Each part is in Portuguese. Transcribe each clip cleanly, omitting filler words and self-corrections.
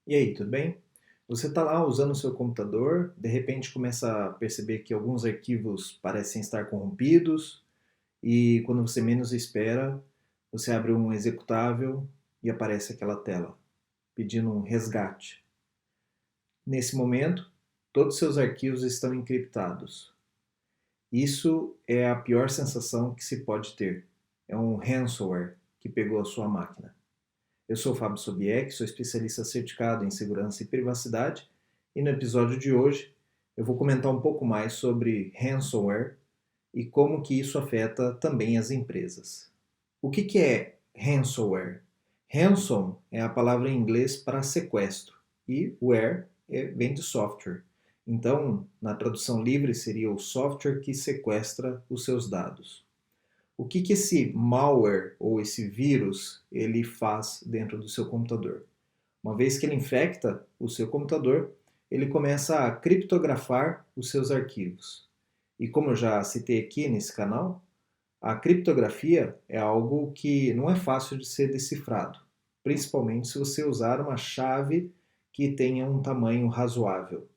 E aí, tudo bem? Você está lá usando o seu computador, de repente começa a perceber que alguns arquivos parecem estar corrompidos, e quando você menos espera, você abre um executável e aparece aquela tela pedindo um resgate. Nesse momento, todos os seus arquivos estão encriptados. Isso é a pior sensação que se pode ter. É um ransomware que pegou a sua máquina. Eu sou o Fábio Sobieck, sou especialista certificado em segurança e privacidade, e no episódio de hoje eu vou comentar um pouco mais sobre ransomware e como que isso afeta também as empresas. O que é ransomware? Ransom é a palavra em inglês para sequestro e ware vem de software. Então, na tradução livre seria o software que sequestra os seus dados. O que esse malware ou esse vírus ele faz dentro do seu computador? Uma vez que ele infecta o seu computador, ele começa a criptografar os seus arquivos. E como eu já citei aqui nesse canal, a criptografia é algo que não é fácil de ser decifrado, principalmente se você usar uma chave que tenha um tamanho razoável.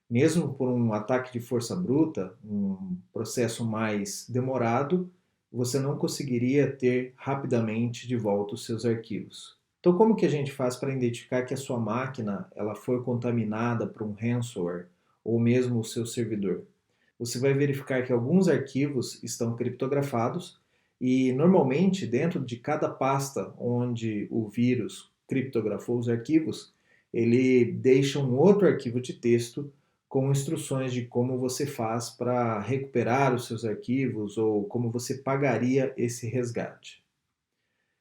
Mesmo por um ataque de força bruta, um processo mais demorado, você não conseguiria ter rapidamente de volta os seus arquivos. Então, como que a gente faz para identificar que a sua máquina ela foi contaminada por um ransomware ou mesmo o seu servidor? Você vai verificar que alguns arquivos estão criptografados e normalmente dentro de cada pasta onde o vírus criptografou os arquivos, ele deixa um outro arquivo de texto com instruções de como você faz para recuperar os seus arquivos ou como você pagaria esse resgate.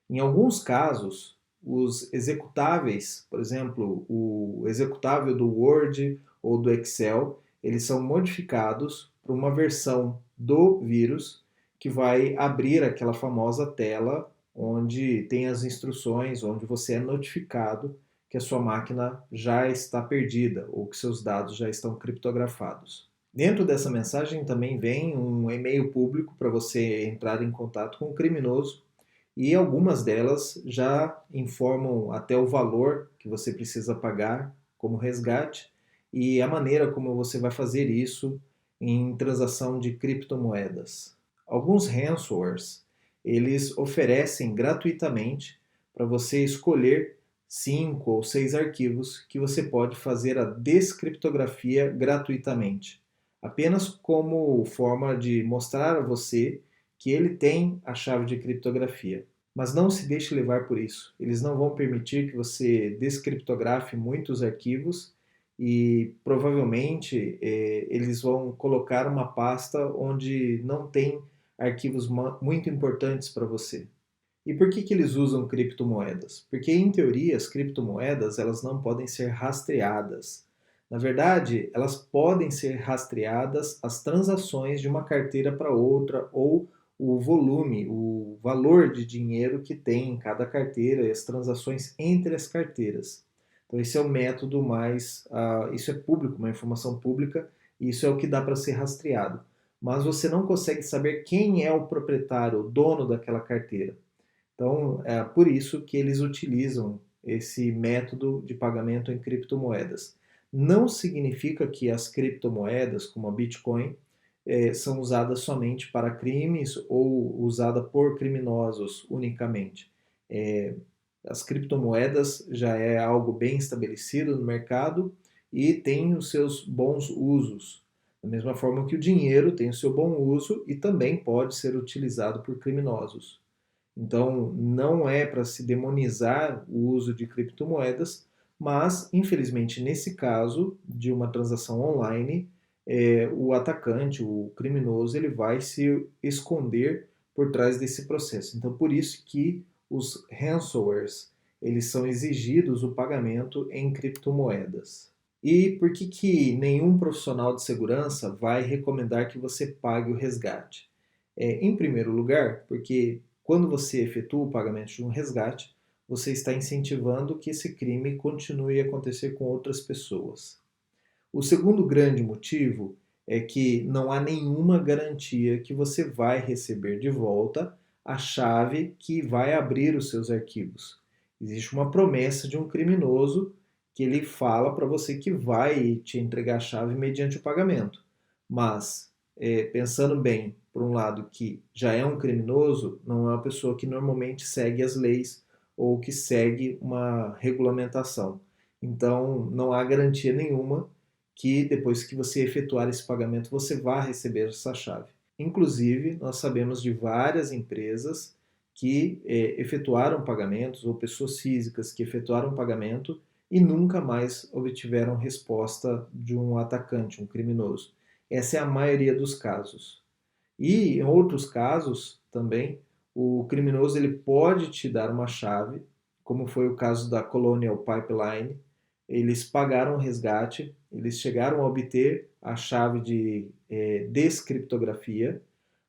Em alguns casos, os executáveis, por exemplo, o executável do Word ou do Excel, eles são modificados para uma versão do vírus que vai abrir aquela famosa tela onde tem as instruções, onde você é notificado que a sua máquina já está perdida ou que seus dados já estão criptografados. Dentro dessa mensagem também vem um e-mail público para você entrar em contato com o criminoso e algumas delas já informam até o valor que você precisa pagar como resgate e a maneira como você vai fazer isso em transação de criptomoedas. Alguns ransomwares, eles oferecem gratuitamente para você escolher 5 ou 6 arquivos que você pode fazer a descriptografia gratuitamente, apenas como forma de mostrar a você que ele tem a chave de criptografia. Mas não se deixe levar por isso. Eles não vão permitir que você descriptografe muitos arquivos e provavelmente eles vão colocar uma pasta onde não tem arquivos muito importantes para você. E por que eles usam criptomoedas? Porque, em teoria, as criptomoedas elas não podem ser rastreadas. Na verdade, elas podem ser rastreadas as transações de uma carteira para outra ou o volume, o valor de dinheiro que tem em cada carteira e as transações entre as carteiras. Então, esse é o método mais. Isso é público, uma informação pública, e isso é o que dá para ser rastreado. Mas você não consegue saber quem é o proprietário, o dono daquela carteira. Então, é por isso que eles utilizam esse método de pagamento em criptomoedas. Não significa que as criptomoedas, como a Bitcoin, são usadas somente para crimes ou usadas por criminosos unicamente. É, as criptomoedas já é algo bem estabelecido no mercado e tem os seus bons usos. Da mesma forma que o dinheiro tem o seu bom uso e também pode ser utilizado por criminosos. Então, não é para se demonizar o uso de criptomoedas, mas, infelizmente, nesse caso de uma transação online, o atacante, o criminoso, ele vai se esconder por trás desse processo. Então, por isso que os ransomwares, eles são exigidos o pagamento em criptomoedas. E por que nenhum profissional de segurança vai recomendar que você pague o resgate? Em primeiro lugar, porque quando você efetua o pagamento de um resgate, você está incentivando que esse crime continue a acontecer com outras pessoas. O segundo grande motivo é que não há nenhuma garantia que você vai receber de volta a chave que vai abrir os seus arquivos. Existe uma promessa de um criminoso que ele fala para você que vai te entregar a chave mediante o pagamento. Mas, pensando bem, por um lado, que já é um criminoso, não é uma pessoa que normalmente segue as leis ou que segue uma regulamentação. Então, não há garantia nenhuma que depois que você efetuar esse pagamento, você vá receber essa chave. Inclusive, nós sabemos de várias empresas que efetuaram pagamentos, ou pessoas físicas que efetuaram pagamento e nunca mais obtiveram resposta de um atacante, um criminoso. Essa é a maioria dos casos. E em outros casos também, o criminoso ele pode te dar uma chave, como foi o caso da Colonial Pipeline. Eles pagaram o resgate, eles chegaram a obter a chave de descriptografia,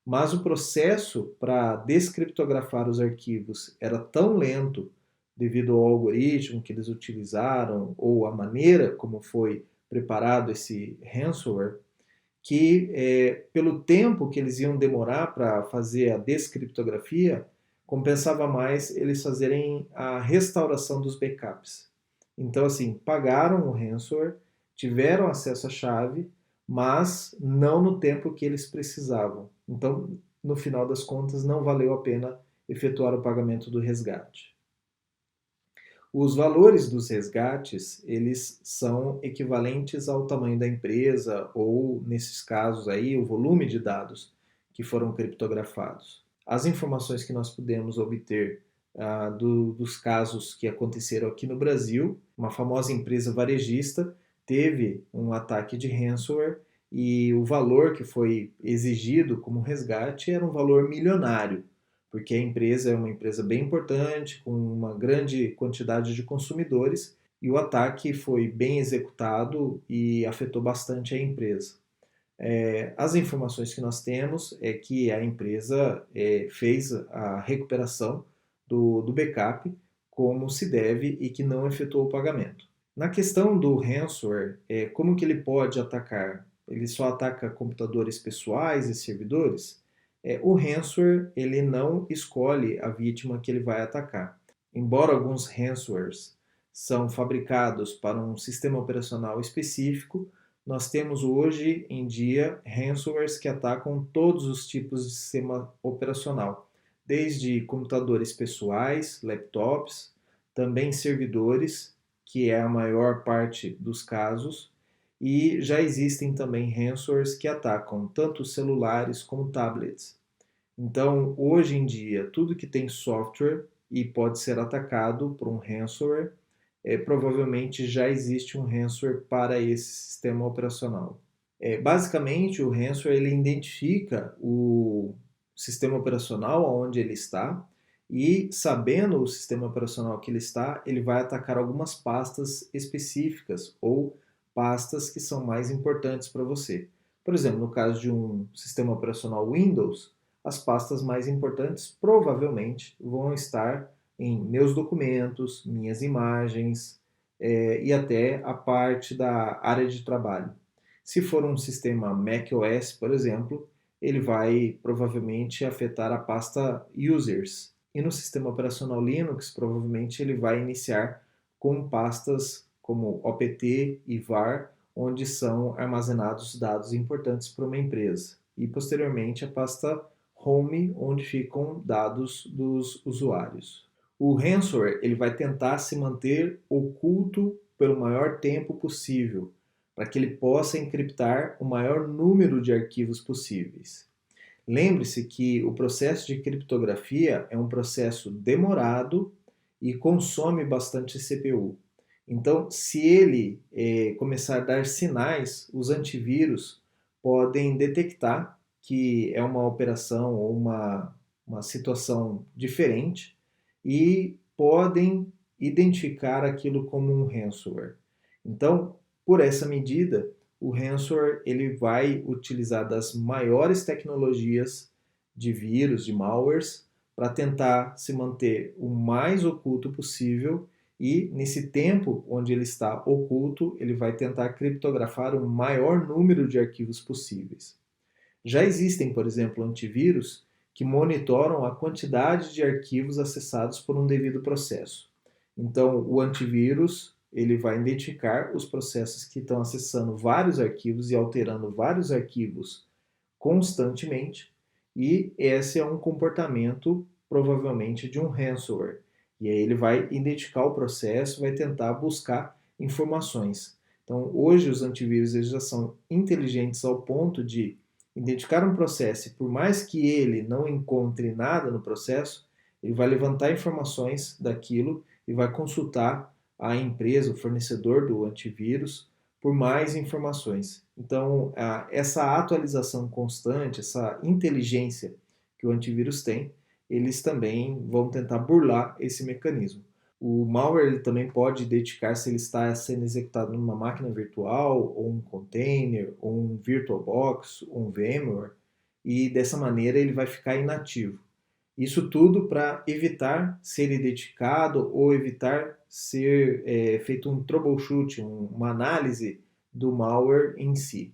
mas o processo para descriptografar os arquivos era tão lento devido ao algoritmo que eles utilizaram ou a maneira como foi preparado esse ransomware, que pelo tempo que eles iam demorar para fazer a descriptografia, compensava mais eles fazerem a restauração dos backups. Então, assim, pagaram o ransomware, tiveram acesso à chave, mas não no tempo que eles precisavam. Então, no final das contas, não valeu a pena efetuar o pagamento do resgate. Os valores dos resgates, eles são equivalentes ao tamanho da empresa ou, nesses casos aí, o volume de dados que foram criptografados. As informações que nós pudemos obter dos casos que aconteceram aqui no Brasil, uma famosa empresa varejista teve um ataque de ransomware e o valor que foi exigido como resgate era um valor milionário, porque a empresa é uma empresa bem importante, com uma grande quantidade de consumidores, e o ataque foi bem executado e afetou bastante a empresa. As informações que nós temos é que a empresa fez a recuperação do backup como se deve e que não efetuou o pagamento. Na questão do ransomware, como que ele pode atacar? Ele só ataca computadores pessoais e servidores? O ransomware ele não escolhe a vítima que ele vai atacar. Embora alguns ransomwares são fabricados para um sistema operacional específico, nós temos hoje em dia ransomwares que atacam todos os tipos de sistema operacional, desde computadores pessoais, laptops, também servidores, que é a maior parte dos casos, e já existem também ransomwares que atacam tanto celulares como tablets. Então, hoje em dia, tudo que tem software e pode ser atacado por um ransomware, provavelmente já existe um ransomware para esse sistema operacional. Basicamente, o ransomware ele identifica o sistema operacional onde ele está e, sabendo o sistema operacional que ele está, ele vai atacar algumas pastas específicas ou pastas que são mais importantes para você. Por exemplo, no caso de um sistema operacional Windows, as pastas mais importantes provavelmente vão estar em meus documentos, minhas imagens e até a parte da área de trabalho. Se for um sistema macOS, por exemplo, ele vai provavelmente afetar a pasta Users. E no sistema operacional Linux, provavelmente ele vai iniciar com pastas como OPT e var, onde são armazenados dados importantes para uma empresa. E posteriormente a pasta Home, onde ficam dados dos usuários. O ransomware ele vai tentar se manter oculto pelo maior tempo possível, para que ele possa encriptar o maior número de arquivos possíveis. Lembre-se que o processo de criptografia é um processo demorado e consome bastante CPU. Então, se ele começar a dar sinais, os antivírus podem detectar que é uma operação ou uma situação diferente e podem identificar aquilo como um ransomware. Então, por essa medida, o ransomware ele vai utilizar das maiores tecnologias de vírus, de malwares, para tentar se manter o mais oculto possível e, nesse tempo onde ele está oculto, ele vai tentar criptografar o maior número de arquivos possíveis. Já existem, por exemplo, antivírus que monitoram a quantidade de arquivos acessados por um devido processo. Então, o antivírus ele vai identificar os processos que estão acessando vários arquivos e alterando vários arquivos constantemente, e esse é um comportamento provavelmente de um ransomware. E aí ele vai identificar o processo, vai tentar buscar informações. Então, hoje os antivírus eles já são inteligentes ao ponto de identificar um processo e por mais que ele não encontre nada no processo, ele vai levantar informações daquilo e vai consultar a empresa, o fornecedor do antivírus, por mais informações. Então, essa atualização constante, essa inteligência que o antivírus tem, eles também vão tentar burlar esse mecanismo. O malware ele também pode identificar se ele está sendo executado numa máquina virtual, ou um container, ou um VirtualBox, ou um VMware, e dessa maneira ele vai ficar inativo. Isso tudo para evitar ser identificado ou evitar ser feito um troubleshoot, uma análise do malware em si.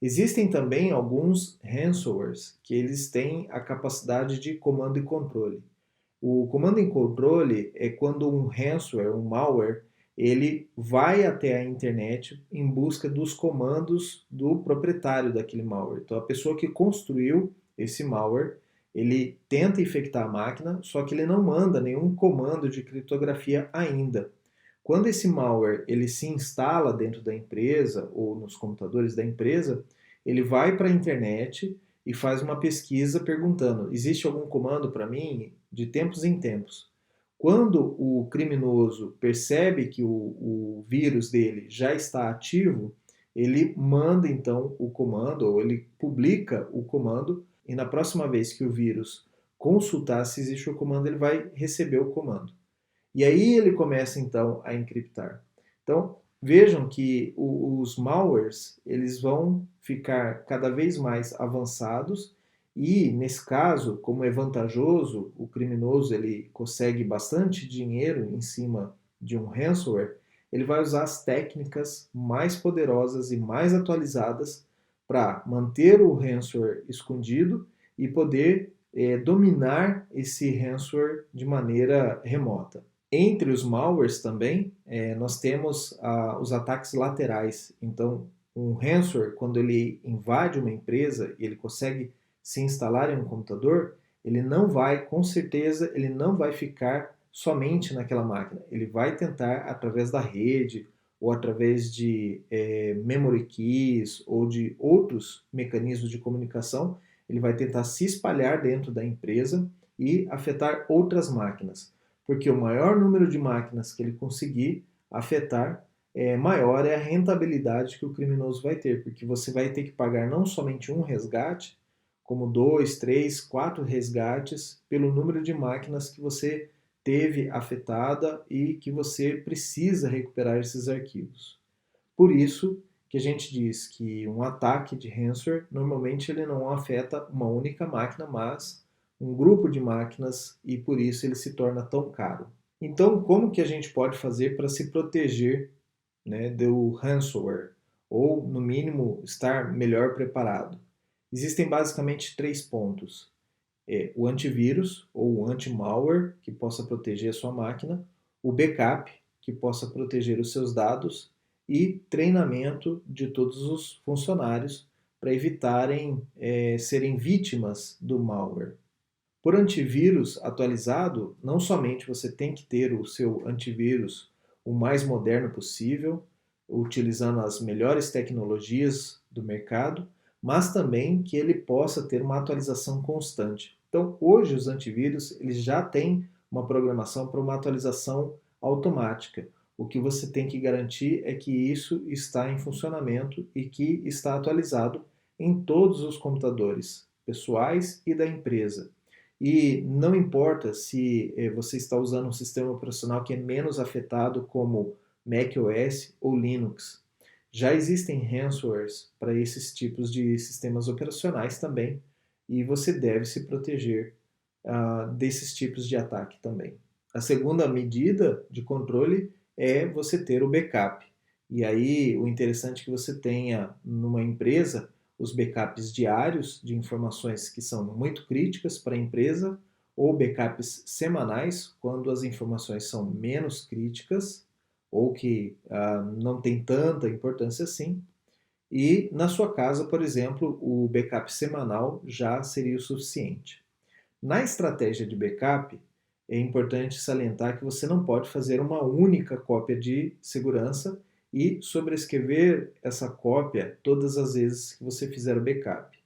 Existem também alguns ransomwares que eles têm a capacidade de comando e controle. O comando e controle é quando um ransomware, um malware, ele vai até a internet em busca dos comandos do proprietário daquele malware. Então a pessoa que construiu esse malware, ele tenta infectar a máquina, só que ele não manda nenhum comando de criptografia ainda. Quando esse malware ele se instala dentro da empresa ou nos computadores da empresa, ele vai para a internet e faz uma pesquisa perguntando: existe algum comando para mim? De tempos em tempos. Quando o criminoso percebe que o vírus dele já está ativo, ele manda então o comando, ou ele publica o comando, e na próxima vez que o vírus consultar se existe o comando, ele vai receber o comando. E aí ele começa então a encriptar. Então vejam que os malwares eles vão ficar cada vez mais avançados e nesse caso, como é vantajoso, o criminoso ele consegue bastante dinheiro em cima de um ransomware, ele vai usar as técnicas mais poderosas e mais atualizadas para manter o ransomware escondido e poder dominar esse ransomware de maneira remota. Entre os malwares também, nós temos os ataques laterais. Então, um ransomware, quando ele invade uma empresa e ele consegue se instalar em um computador, ele não vai, com certeza, ele não vai ficar somente naquela máquina. Ele vai tentar, através da rede, ou através de memory keys, ou de outros mecanismos de comunicação, ele vai tentar se espalhar dentro da empresa e afetar outras máquinas. Porque o maior número de máquinas que ele conseguir afetar, maior é a rentabilidade que o criminoso vai ter, porque você vai ter que pagar não somente um resgate, como 2, 3, 4 resgates pelo número de máquinas que você teve afetada e que você precisa recuperar esses arquivos. Por isso que a gente diz que um ataque de ransomware, normalmente ele não afeta uma única máquina, mas um grupo de máquinas e por isso ele se torna tão caro. Então, como que a gente pode fazer para se proteger, né, do ransomware? Ou, no mínimo, estar melhor preparado? Existem basicamente 3 pontos. O antivírus ou o anti-malware, que possa proteger a sua máquina, o backup, que possa proteger os seus dados, e treinamento de todos os funcionários para evitarem serem vítimas do malware. Por antivírus atualizado, não somente você tem que ter o seu antivírus o mais moderno possível, utilizando as melhores tecnologias do mercado, mas também que ele possa ter uma atualização constante. Então, hoje os antivírus eles já têm uma programação para uma atualização automática. O que você tem que garantir é que isso está em funcionamento e que está atualizado em todos os computadores pessoais e da empresa. E não importa se você está usando um sistema operacional que é menos afetado, como macOS ou Linux. Já existem ransomwares para esses tipos de sistemas operacionais também, e você deve se proteger desses tipos de ataque também. A segunda medida de controle é você ter o backup. E aí o interessante é que você tenha numa empresa os backups diários de informações que são muito críticas para a empresa, ou backups semanais, quando as informações são menos críticas, ou que não tem tanta importância assim. E na sua casa, por exemplo, o backup semanal já seria o suficiente. Na estratégia de backup, é importante salientar que você não pode fazer uma única cópia de segurança e sobrescrever essa cópia todas as vezes que você fizer o backup.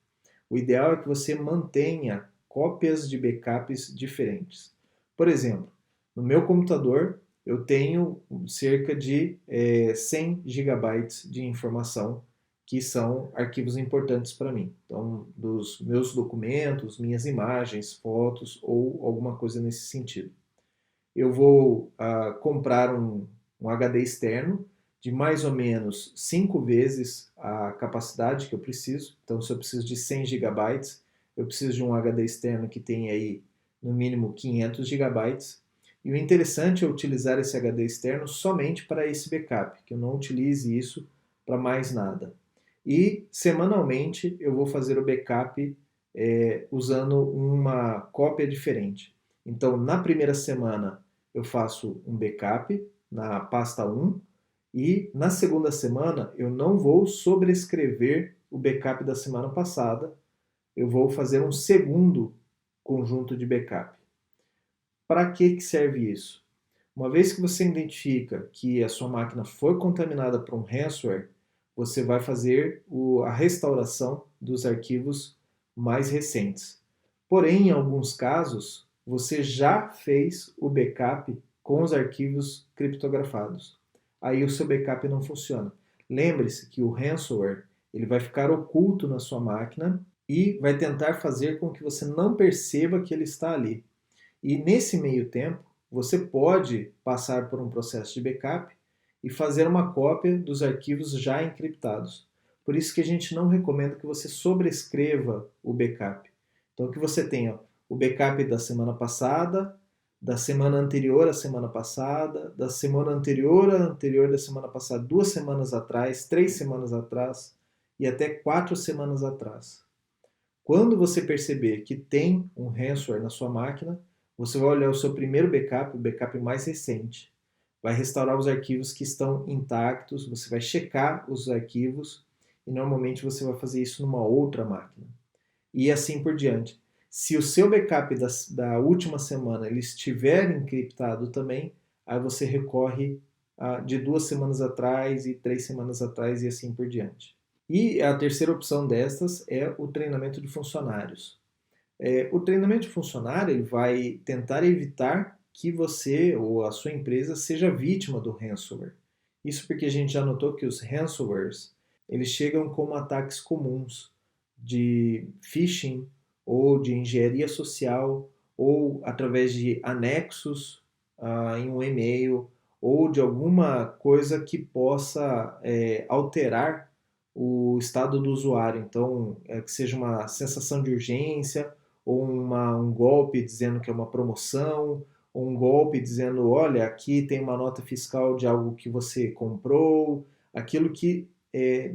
O ideal é que você mantenha cópias de backups diferentes. Por exemplo, no meu computador eu tenho cerca de 100 gigabytes de informação que são arquivos importantes para mim. Então, dos meus documentos, minhas imagens, fotos ou alguma coisa nesse sentido. Eu vou comprar um HD externo de mais ou menos 5 vezes a capacidade que eu preciso. Então, se eu preciso de 100 gigabytes, eu preciso de um HD externo que tenha aí no mínimo 500 gigabytes. E o interessante é utilizar esse HD externo somente para esse backup, que eu não utilize isso para mais nada. E semanalmente eu vou fazer o backup usando uma cópia diferente. Então, na primeira semana eu faço um backup na pasta 1 e na segunda semana eu não vou sobrescrever o backup da semana passada, eu vou fazer um segundo conjunto de backup. Para que serve isso? Uma vez que você identifica que a sua máquina foi contaminada por um ransomware, você vai fazer a restauração dos arquivos mais recentes. Porém, em alguns casos, você já fez o backup com os arquivos criptografados. Aí o seu backup não funciona. Lembre-se que o ransomware ele vai ficar oculto na sua máquina e vai tentar fazer com que você não perceba que ele está ali. E nesse meio tempo, você pode passar por um processo de backup e fazer uma cópia dos arquivos já encriptados. Por isso que a gente não recomenda que você sobrescreva o backup. Então, que você tenha o backup da semana passada, da semana anterior à semana passada, da semana anterior à anterior da semana passada, 2 semanas atrás, 3 semanas atrás e até 4 semanas atrás. Quando você perceber que tem um ransomware na sua máquina, você vai olhar o seu primeiro backup, o backup mais recente. Vai restaurar os arquivos que estão intactos, você vai checar os arquivos e normalmente você vai fazer isso numa outra máquina. E assim por diante. Se o seu backup da última semana ele estiver encriptado também, aí você recorre de 2 semanas atrás e 3 semanas atrás e assim por diante. E a terceira opção destas é o treinamento de funcionários. O treinamento de funcionário ele vai tentar evitar que você ou a sua empresa seja vítima do ransomware. Isso porque a gente já notou que os ransomwares eles chegam como ataques comuns de phishing ou de engenharia social ou através de anexos em um e-mail ou de alguma coisa que possa alterar o estado do usuário. Então, que seja uma sensação de urgência ou um golpe dizendo que é uma promoção, ou um golpe dizendo, olha, aqui tem uma nota fiscal de algo que você comprou, aquilo que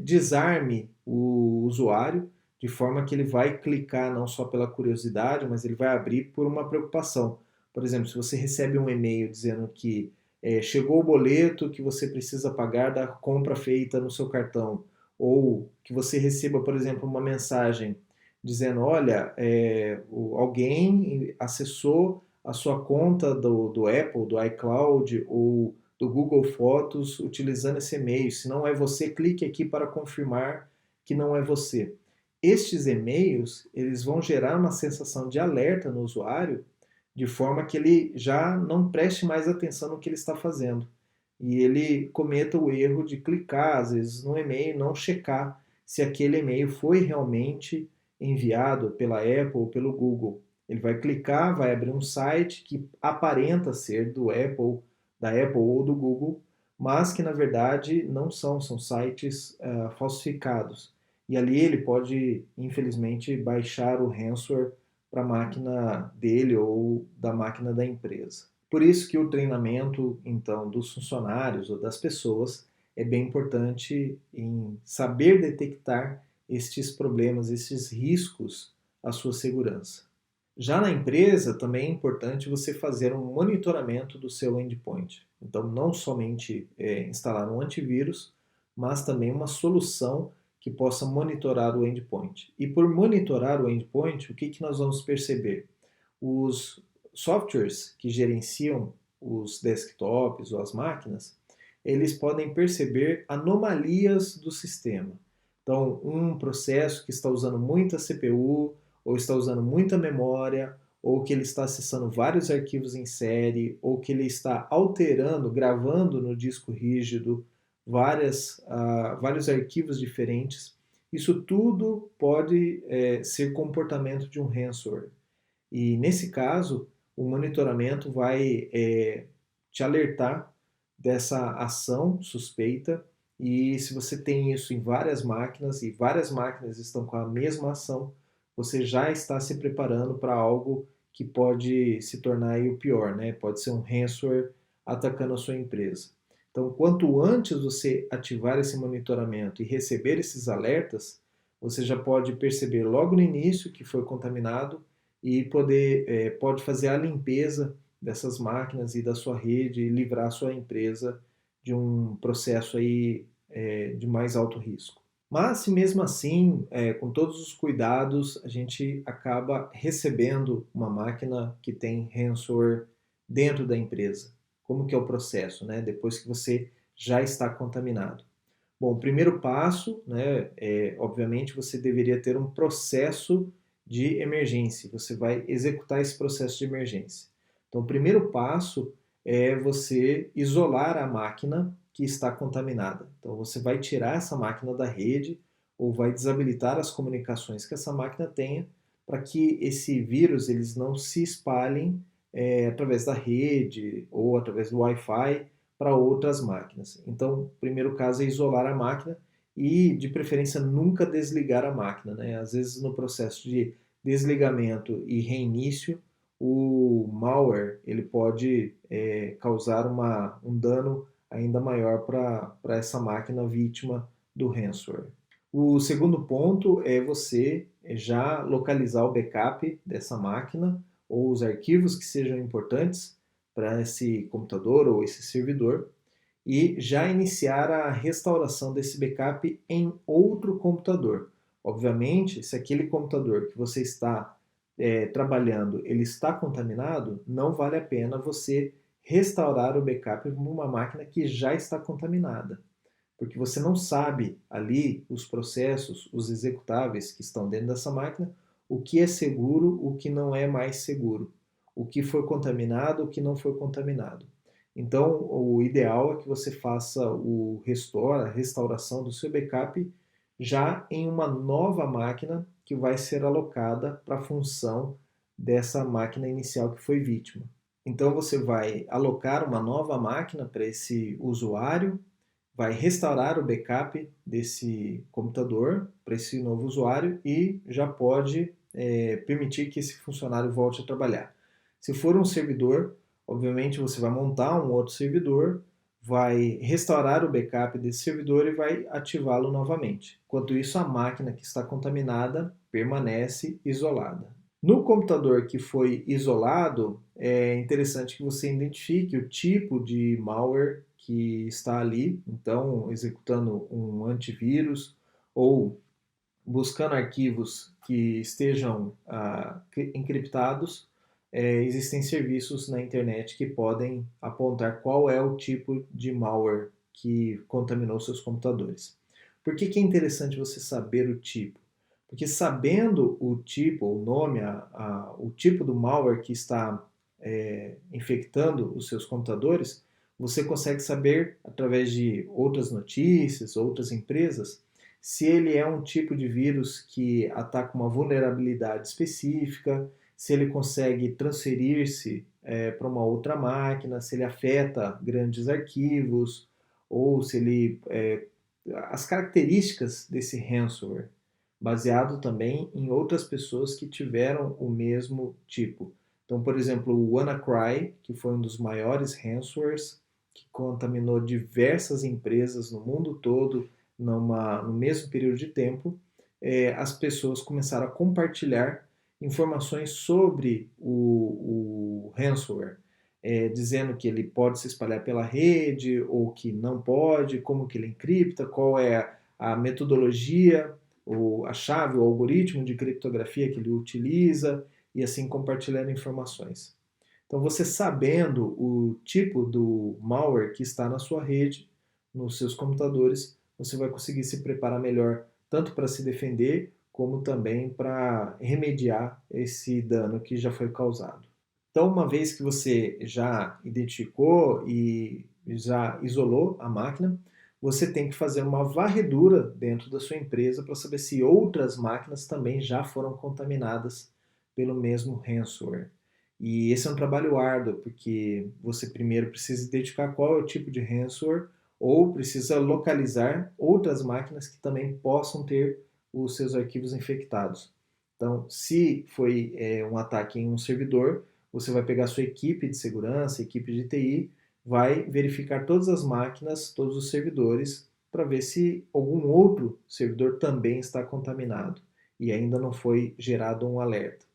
desarme o usuário, de forma que ele vai clicar não só pela curiosidade, mas ele vai abrir por uma preocupação. Por exemplo, se você recebe um e-mail dizendo que chegou o boleto que você precisa pagar da compra feita no seu cartão, ou que você receba, por exemplo, uma mensagem dizendo, olha, alguém acessou a sua conta do Apple, do iCloud ou do Google Fotos utilizando esse e-mail. Se não é você, clique aqui para confirmar que não é você. Estes e-mails, eles vão gerar uma sensação de alerta no usuário, de forma que ele já não preste mais atenção no que ele está fazendo. E ele cometa o erro de clicar, às vezes, no e-mail e não checar se aquele e-mail foi realmente enviado pela Apple ou pelo Google. Ele vai clicar, vai abrir um site que aparenta ser da Apple ou do Google, mas que na verdade não são sites falsificados. E ali ele pode, infelizmente, baixar o ransomware para a máquina dele ou da máquina da empresa. Por isso que o treinamento, então, dos funcionários ou das pessoas é bem importante em saber detectar estes problemas, estes riscos à sua segurança. Já na empresa, também é importante você fazer um monitoramento do seu endpoint. Então, não somente instalar um antivírus, mas também uma solução que possa monitorar o endpoint. E por monitorar o endpoint, o que nós vamos perceber? Os softwares que gerenciam os desktops ou as máquinas, eles podem perceber anomalias do sistema. Então, um processo que está usando muita CPU, ou está usando muita memória, ou que ele está acessando vários arquivos em série, ou que ele está alterando, gravando no disco rígido vários arquivos diferentes. Isso tudo pode ser comportamento de um ransomware. E nesse caso, o monitoramento vai te alertar dessa ação suspeita. E se você tem isso em várias máquinas e várias máquinas estão com a mesma ação, você já está se preparando para algo que pode se tornar aí o pior, né? Pode ser um ransomware atacando a sua empresa. Então, quanto antes você ativar esse monitoramento e receber esses alertas, você já pode perceber logo no início que foi contaminado e pode fazer a limpeza dessas máquinas e da sua rede e livrar a sua empresa de um processo aí de mais alto risco. Mas se mesmo assim, com todos os cuidados, a gente acaba recebendo uma máquina que tem ransomware dentro da empresa. Como que é o processo, né? Depois que você já está contaminado. Bom, o primeiro passo, né, obviamente você deveria ter um processo de emergência. Você vai executar esse processo de emergência. Então, o primeiro passo é você isolar a máquina que está contaminada. Então, você vai tirar essa máquina da rede ou vai desabilitar as comunicações que essa máquina tenha para que esse vírus eles não se espalhem através da rede ou através do Wi-Fi para outras máquinas. Então, o primeiro caso é isolar a máquina e, de preferência, nunca desligar a máquina, né? Às vezes, no processo de desligamento e reinício, o malware ele pode causar um dano ainda maior para essa máquina vítima do ransomware. O segundo ponto é você já localizar o backup dessa máquina ou os arquivos que sejam importantes para esse computador ou esse servidor e já iniciar a restauração desse backup em outro computador. Obviamente, se aquele computador que você está trabalhando ele está contaminado, não vale a pena você restaurar o backup em uma máquina que já está contaminada, porque você não sabe ali os processos, os executáveis que estão dentro dessa máquina, o que é seguro, o que não é mais seguro, o que foi contaminado, o que não foi contaminado. Então, o ideal é que você faça a restauração do seu backup já em uma nova máquina que vai ser alocada para a função dessa máquina inicial que foi vítima. Então, você vai alocar uma nova máquina para esse usuário, vai restaurar o backup desse computador para esse novo usuário e já pode permitir que esse funcionário volte a trabalhar. Se for um servidor, obviamente você vai montar um outro servidor, vai restaurar o backup desse servidor e vai ativá-lo novamente. Enquanto isso, a máquina que está contaminada permanece isolada. No computador que foi isolado, é interessante que você identifique o tipo de malware que está ali, então executando um antivírus ou buscando arquivos que estejam encriptados. Existem serviços na internet que podem apontar qual é o tipo de malware que contaminou seus computadores. Por que é interessante você saber o tipo? Porque sabendo o tipo, o nome, o tipo do malware que está infectando os seus computadores, você consegue saber, através de outras notícias, outras empresas, se ele é um tipo de vírus que ataca uma vulnerabilidade específica, se ele consegue transferir-se para uma outra máquina, se ele afeta grandes arquivos, ou se ele. As características desse ransomware, baseado também em outras pessoas que tiveram o mesmo tipo. Então, por exemplo, o WannaCry, que foi um dos maiores ransomwares, que contaminou diversas empresas no mundo todo no mesmo período de tempo, as pessoas começaram a compartilhar informações sobre o ransomware. dizendo que ele pode se espalhar pela rede ou que não pode, como que ele encripta, qual é a metodologia, ou a chave, o algoritmo de criptografia que ele utiliza, e assim compartilhando informações. Então, você sabendo o tipo do malware que está na sua rede, nos seus computadores, você vai conseguir se preparar melhor, tanto para se defender, como também para remediar esse dano que já foi causado. Então, uma vez que você já identificou e já isolou a máquina, você tem que fazer uma varredura dentro da sua empresa para saber se outras máquinas também já foram contaminadas pelo mesmo ransomware. E esse é um trabalho árduo, porque você primeiro precisa identificar qual é o tipo de ransomware ou precisa localizar outras máquinas que também possam ter os seus arquivos infectados. Então, se foi um ataque em um servidor, você vai pegar a sua equipe de segurança, equipe de TI, vai verificar todas as máquinas, todos os servidores, para ver se algum outro servidor também está contaminado e ainda não foi gerado um alerta.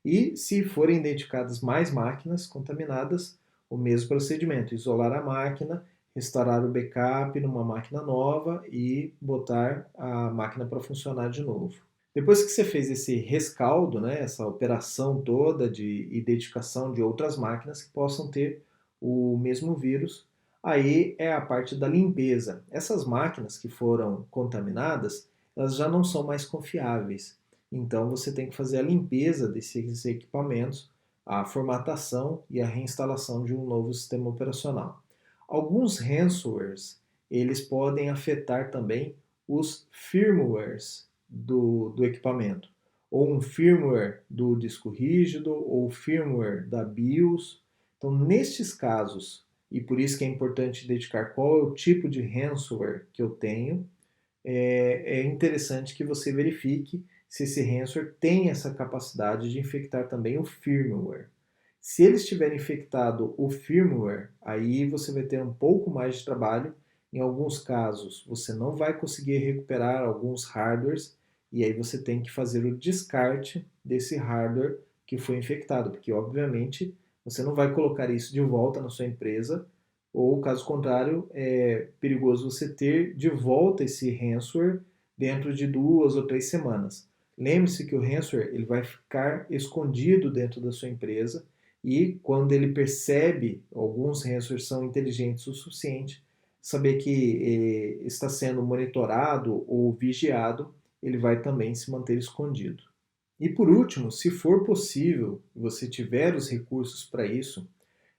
E se forem identificadas mais máquinas contaminadas, o mesmo procedimento, isolar a máquina, restaurar o backup numa máquina nova e botar a máquina para funcionar de novo. Depois que você fez esse rescaldo, né, essa operação toda de identificação de outras máquinas que possam ter o mesmo vírus, aí é a parte da limpeza. Essas máquinas que foram contaminadas, elas já não são mais confiáveis. Então você tem que fazer a limpeza desses equipamentos, a formatação e a reinstalação de um novo sistema operacional. Alguns ransomwares, eles podem afetar também os firmwares do equipamento, ou um firmware do disco rígido, ou firmware da BIOS. Então, nestes casos, e por isso que é importante identificar qual é o tipo de ransomware que eu tenho, é interessante que você verifique se esse ransomware tem essa capacidade de infectar também o firmware. Se ele estiver infectado o firmware, aí você vai ter um pouco mais de trabalho. Em alguns casos, você não vai conseguir recuperar alguns hardwares e aí você tem que fazer o descarte desse hardware que foi infectado, porque obviamente você não vai colocar isso de volta na sua empresa, ou caso contrário, é perigoso você ter de volta esse ransomware dentro de 2 ou 3 semanas. Lembre-se que o ransomware ele vai ficar escondido dentro da sua empresa e quando ele percebe, alguns ransomware são inteligentes o suficiente, saber que está sendo monitorado ou vigiado, ele vai também se manter escondido. E por último, se for possível, você tiver os recursos para isso,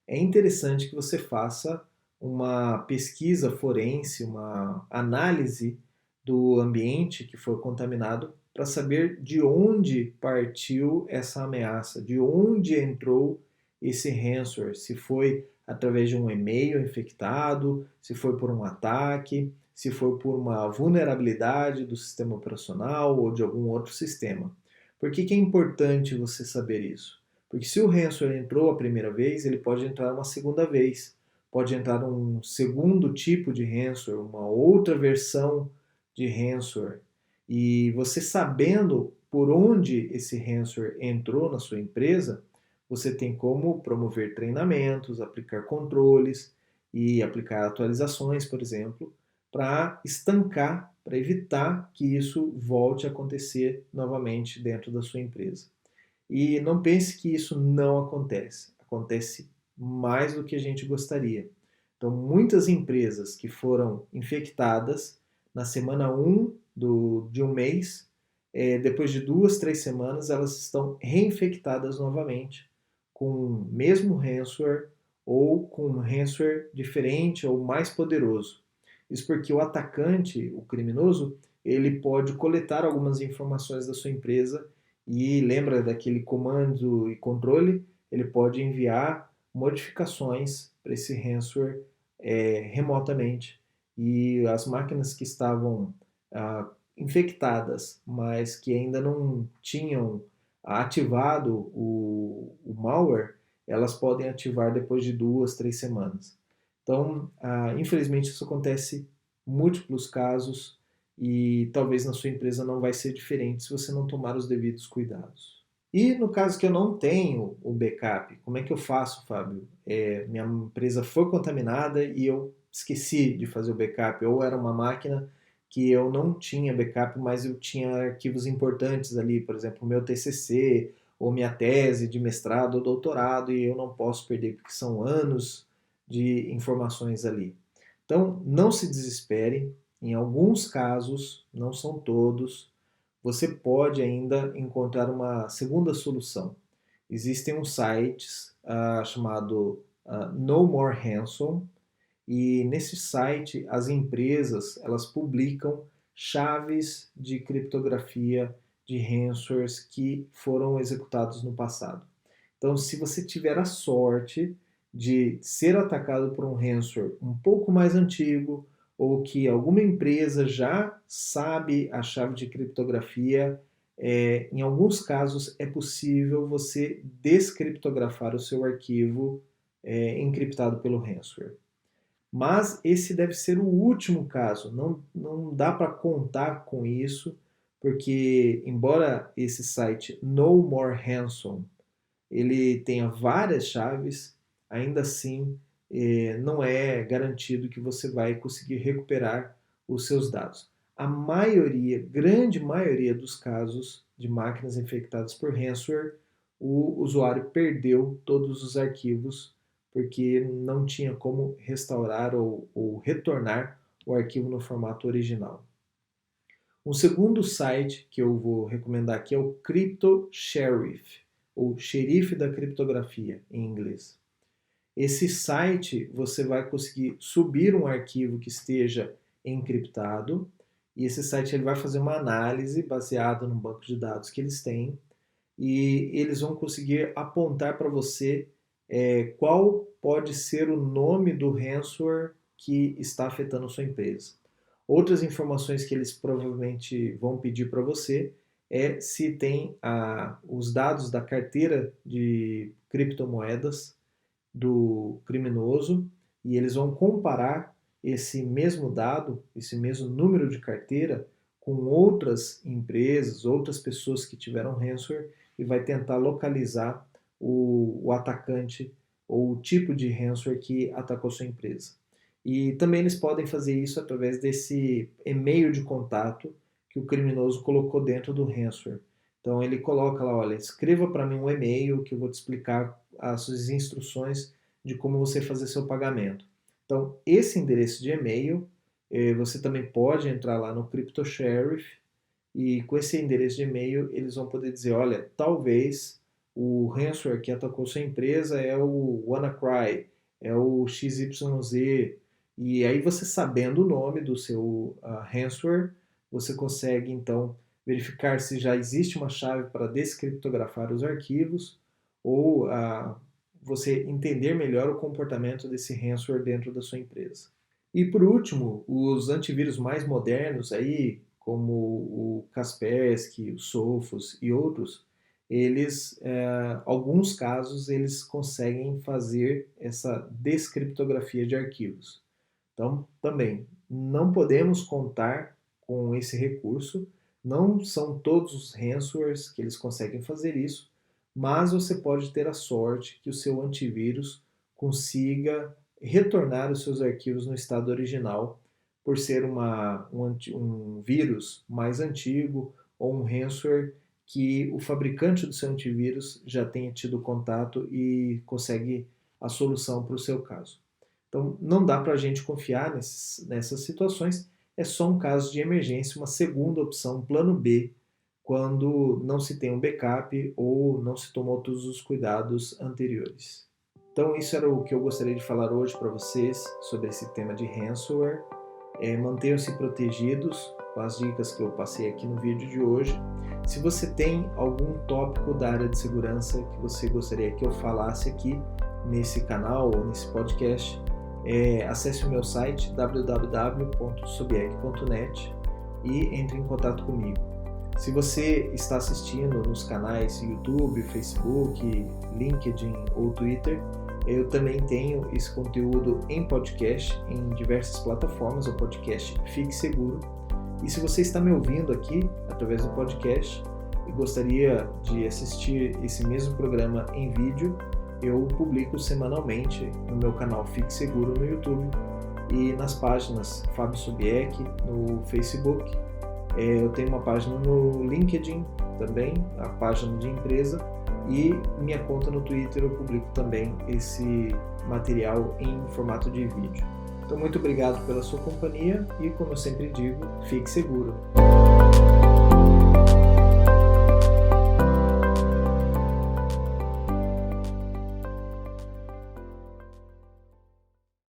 é interessante que você faça uma pesquisa forense, uma análise do ambiente que foi contaminado para saber de onde partiu essa ameaça, de onde entrou esse ransomware, se foi através de um e-mail infectado, se foi por um ataque, se foi por uma vulnerabilidade do sistema operacional ou de algum outro sistema. Por que é importante você saber isso? Porque se o ransomware entrou a primeira vez, ele pode entrar uma segunda vez. Pode entrar um segundo tipo de ransomware, uma outra versão de ransomware. E você sabendo por onde esse ransomware entrou na sua empresa, você tem como promover treinamentos, aplicar controles e aplicar atualizações, por exemplo, para estancar, para evitar que isso volte a acontecer novamente dentro da sua empresa. E não pense que isso não acontece. Acontece mais do que a gente gostaria. Então, muitas empresas que foram infectadas na semana 1 de um mês, depois de 2, 3 semanas, elas estão reinfectadas novamente com o mesmo ransomware ou com um ransomware diferente ou mais poderoso. Isso porque o atacante, o criminoso, ele pode coletar algumas informações da sua empresa e lembra daquele comando e controle, ele pode enviar modificações para esse ransomware remotamente. E as máquinas que estavam infectadas, mas que ainda não tinham ativado o malware, elas podem ativar depois de 2, 3 semanas. Então, infelizmente, isso acontece em múltiplos casos e talvez na sua empresa não vai ser diferente se você não tomar os devidos cuidados. E no caso que eu não tenho o backup, como é que eu faço, Fábio? Minha empresa foi contaminada e eu esqueci de fazer o backup, ou era uma máquina que eu não tinha backup, mas eu tinha arquivos importantes ali, por exemplo, o meu TCC, ou minha tese de mestrado ou doutorado, e eu não posso perder, porque são anos de informações ali. Então, não se desespere, em alguns casos, não são todos, você pode ainda encontrar uma segunda solução. Existem uns sites chamado No More Ransom, e nesse site as empresas elas publicam chaves de criptografia de ransomwares que foram executados no passado. Então, se você tiver a sorte de ser atacado por um ransomware um pouco mais antigo, ou que alguma empresa já sabe a chave de criptografia, em alguns casos é possível você descriptografar o seu arquivo encriptado pelo ransomware. Mas esse deve ser o último caso, não dá para contar com isso, porque embora esse site No More Ransom ele tenha várias chaves, ainda assim não é garantido que você vai conseguir recuperar os seus dados. A maioria, grande maioria dos casos de máquinas infectadas por ransomware, o usuário perdeu todos os arquivos porque não tinha como restaurar ou retornar o arquivo no formato original. Um segundo site que eu vou recomendar aqui é o Crypto Sheriff, ou xerife da criptografia em inglês. Esse site você vai conseguir subir um arquivo que esteja encriptado e esse site ele vai fazer uma análise baseada no banco de dados que eles têm e eles vão conseguir apontar para você qual pode ser o nome do ransomware que está afetando a sua empresa. Outras informações que eles provavelmente vão pedir para você é se tem os dados da carteira de criptomoedas do criminoso e eles vão comparar esse mesmo dado, esse mesmo número de carteira com outras empresas, outras pessoas que tiveram ransomware e vai tentar localizar o atacante ou o tipo de ransomware que atacou sua empresa. E também eles podem fazer isso através desse e-mail de contato que o criminoso colocou dentro do ransomware. Então ele coloca lá, olha, escreva para mim um e-mail que eu vou te explicar as suas instruções de como você fazer seu pagamento. Então esse endereço de e-mail, você também pode entrar lá no Crypto Sheriff e com esse endereço de e-mail eles vão poder dizer, olha, talvez o ransomware que atacou sua empresa é o WannaCry, é o XYZ, e aí você sabendo o nome do seu ransomware, você consegue então verificar se já existe uma chave para descriptografar os arquivos ou você entender melhor o comportamento desse ransomware dentro da sua empresa. E por último, os antivírus mais modernos aí, como o Kaspersky, o Sophos e outros, eles, alguns casos, eles conseguem fazer essa descriptografia de arquivos. Então, também, não podemos contar com esse recurso, não são todos os ransomwares que eles conseguem fazer isso, mas você pode ter a sorte que o seu antivírus consiga retornar os seus arquivos no estado original, por ser um vírus mais antigo ou um ransomware que o fabricante do seu antivírus já tenha tido contato e consegue a solução para o seu caso. Então, não dá para a gente confiar nessas situações, é só um caso de emergência, uma segunda opção, um plano B, quando não se tem um backup ou não se tomou todos os cuidados anteriores. Então, isso era o que eu gostaria de falar hoje para vocês sobre esse tema de ransomware. Mantenham-se protegidos com as dicas que eu passei aqui no vídeo de hoje. Se você tem algum tópico da área de segurança que você gostaria que eu falasse aqui nesse canal ou nesse podcast, acesse o meu site www.sobiec.net e entre em contato comigo. Se você está assistindo nos canais YouTube, Facebook, LinkedIn ou Twitter, eu também tenho esse conteúdo em podcast em diversas plataformas, o podcast Fique Seguro. E se você está me ouvindo aqui através do podcast, e gostaria de assistir esse mesmo programa em vídeo, eu publico semanalmente no meu canal Fique Seguro no YouTube e nas páginas Fábio Sobieck no Facebook. Eu tenho uma página no LinkedIn também, a página de empresa, e minha conta no Twitter eu publico também esse material em formato de vídeo. Então, muito obrigado pela sua companhia e, como eu sempre digo, fique seguro.